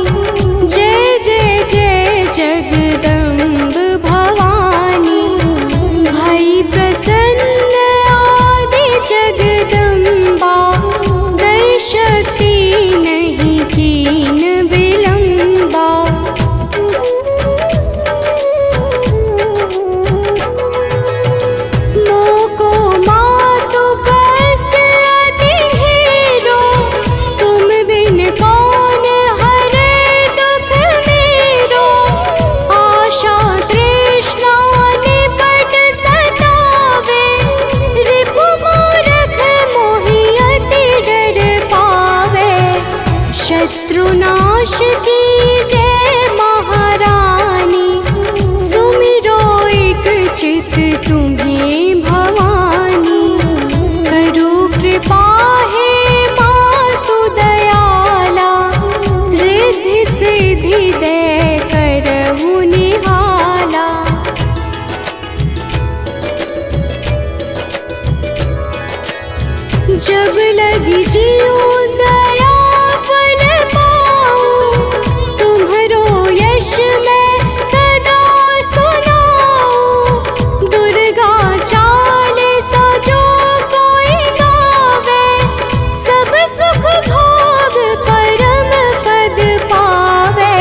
जय जय जय जगदम्ब भवानी। भई प्रसन्न आदि जगदम्बा, दई शक्ति नहीं कीन विलंबा। मोको मातु कष्ट अति ढेरो, तुम बिन कौन हरे दुख मेरो। आशा तृष्णा निपट सतावे, रिपु मूरख मोहि अति डर पावे। शत्रुनाश की जय महारानी, सुमिरो एक चित तुम्हें भवानी। करो कृपा हे मातु दयाला, रिद्धि सिद्धि दे करहु निहाला। जब लगी जीऊं दया फल पाऊं, तुम्हरो यश मैं सदा सुनाऊं। दुर्गा चालीसा जो कोई गावे, सब सुख भोग परम पद पावे।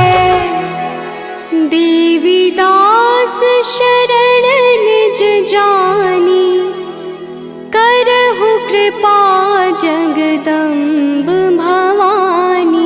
देवी दास शरण निज जानी, करहु कृपा जगदम्ब भवानी।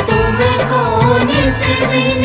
तुमको निस दिन